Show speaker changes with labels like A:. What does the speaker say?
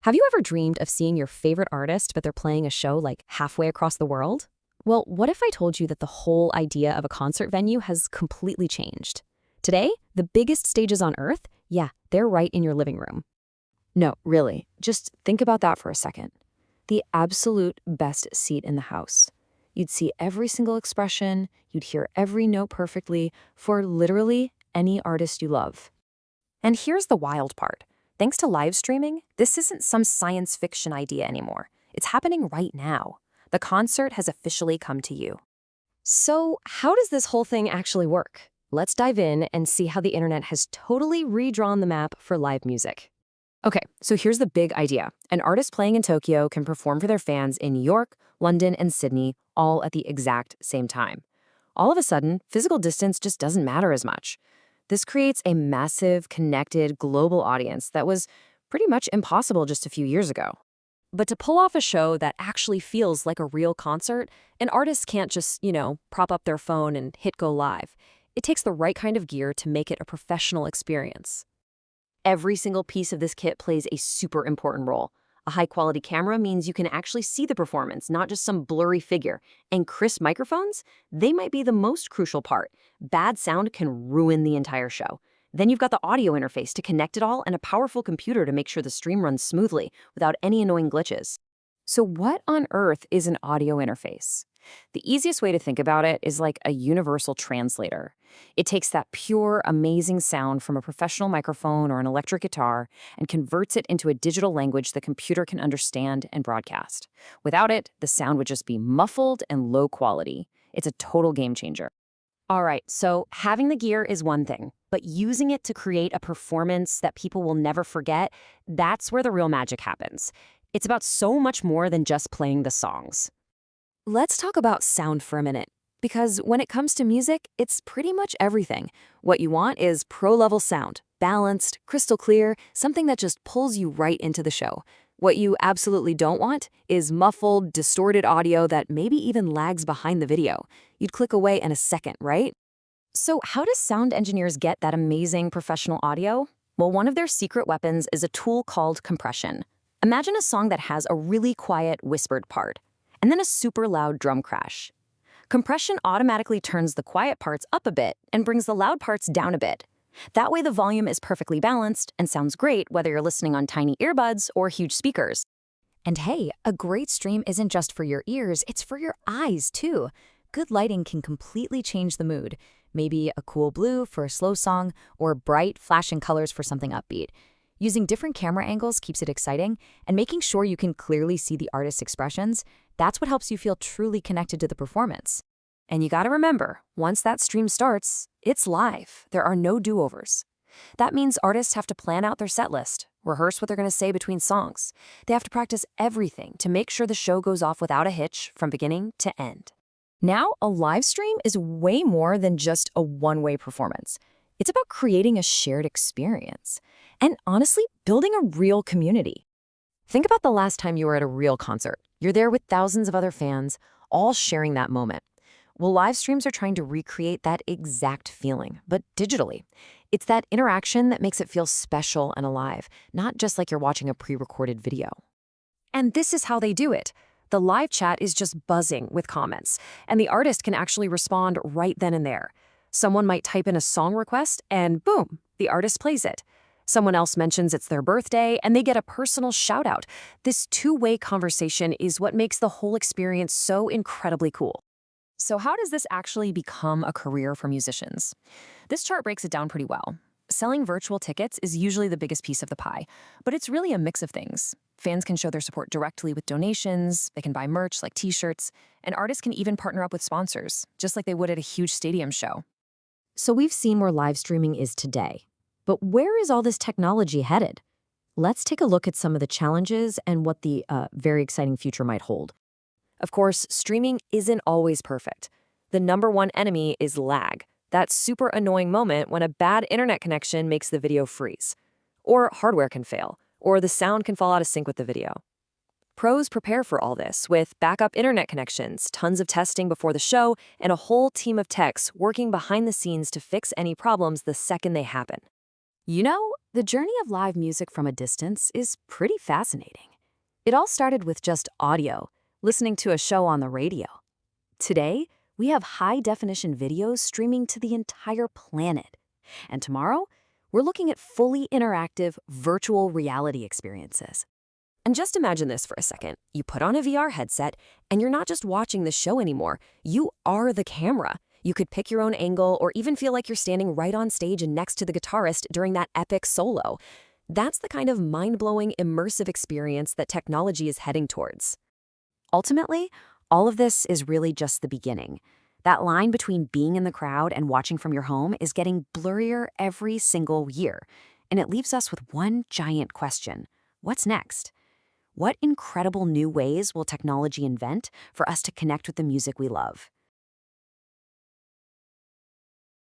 A: Have you ever dreamed of seeing your favorite artist, but they're playing a show like halfway across the world? Well, what if I told you that the whole idea of a concert venue has completely changed? Today, the biggest stages on Earth, yeah, they're right in your living room. No, really, just think about that for a second. The absolute best seat in the house. You'd see every single expression, you'd hear every note perfectly for literally any artist you love. And here's the wild part. Thanks to live streaming, this isn't some science fiction idea anymore. It's happening right now. The concert has officially come to you. So, how does this whole thing actually work? Let's dive in and see how the internet has totally redrawn the map for live music. Okay, so here's the big idea. An artist playing in Tokyo can perform for their fans in New York, London, and Sydney all at the exact same time. All of a sudden, physical distance just doesn't matter as much. This creates a massive, connected, global audience that was pretty much impossible just a few years ago. But to pull off a show that actually feels like a real concert, an artist can't just, prop up their phone and hit go live. It takes the right kind of gear to make it a professional experience. Every single piece of this kit plays a super important role. A high-quality camera means you can actually see the performance, not just some blurry figure. And crisp microphones? They might be the most crucial part. Bad sound can ruin the entire show. Then you've got the audio interface to connect it all and a powerful computer to make sure the stream runs smoothly without any annoying glitches. So what on earth is an audio interface? The easiest way to think about it is like a universal translator. It takes that pure, amazing sound from a professional microphone or an electric guitar and converts it into a digital language the computer can understand and broadcast. Without it, the sound would just be muffled and low quality. It's a total game changer. All right, so having the gear is one thing, but using it to create a performance that people will never forget, that's where the real magic happens. It's about so much more than just playing the songs. Let's talk about sound for a minute, because when it comes to music, it's pretty much everything. What you want is pro-level sound, balanced, crystal clear, something that just pulls you right into the show. What you absolutely don't want is muffled, distorted audio that maybe even lags behind the video. You'd click away in a second, right? So how do sound engineers get that amazing professional audio? Well, one of their secret weapons is a tool called compression. Imagine a song that has a really quiet, whispered part, and then a super loud drum crash. Compression automatically turns the quiet parts up a bit and brings the loud parts down a bit. That way the volume is perfectly balanced and sounds great whether you're listening on tiny earbuds or huge speakers. And hey, a great stream isn't just for your ears, it's for your eyes too. Good lighting can completely change the mood. Maybe a cool blue for a slow song or bright, flashing colors for something upbeat. Using different camera angles keeps it exciting, and making sure you can clearly see the artist's expressions, that's what helps you feel truly connected to the performance. And you gotta remember, once that stream starts, it's live. There are no do-overs. That means artists have to plan out their set list, rehearse what they're gonna say between songs. They have to practice everything to make sure the show goes off without a hitch from beginning to end. Now, a live stream is way more than just a one-way performance. It's about creating a shared experience and honestly, building a real community. Think about the last time you were at a real concert. You're there with thousands of other fans, all sharing that moment. Well, live streams are trying to recreate that exact feeling, but digitally. It's that interaction that makes it feel special and alive, not just like you're watching a pre-recorded video. And this is how they do it. The live chat is just buzzing with comments, and the artist can actually respond right then and there. Someone might type in a song request, and boom, the artist plays it. Someone else mentions it's their birthday, and they get a personal shout-out. This two-way conversation is what makes the whole experience so incredibly cool. So how does this actually become a career for musicians? This chart breaks it down pretty well. Selling virtual tickets is usually the biggest piece of the pie, but it's really a mix of things. Fans can show their support directly with donations, they can buy merch like t-shirts, and artists can even partner up with sponsors, just like they would at a huge stadium show. So we've seen where live streaming is today. But where is all this technology headed? Let's take a look at some of the challenges and what the very exciting future might hold. Of course, streaming isn't always perfect. The number one enemy is lag, that super annoying moment when a bad internet connection makes the video freeze. Or hardware can fail, or the sound can fall out of sync with the video. Pros prepare for all this with backup internet connections, tons of testing before the show, and a whole team of techs working behind the scenes to fix any problems the second they happen. The journey of live music from a distance is pretty fascinating. It all started with just audio, listening to a show on the radio. Today, we have high-definition videos streaming to the entire planet. And tomorrow, we're looking at fully interactive virtual reality experiences. And just imagine this for a second. You put on a VR headset, and you're not just watching the show anymore. You are the camera. You could pick your own angle or even feel like you're standing right on stage and next to the guitarist during that epic solo. That's the kind of mind-blowing, immersive experience that technology is heading towards. Ultimately, all of this is really just the beginning. That line between being in the crowd and watching from your home is getting blurrier every single year. And it leaves us with one giant question. What's next? What incredible new ways will technology invent for us to connect with the music we love?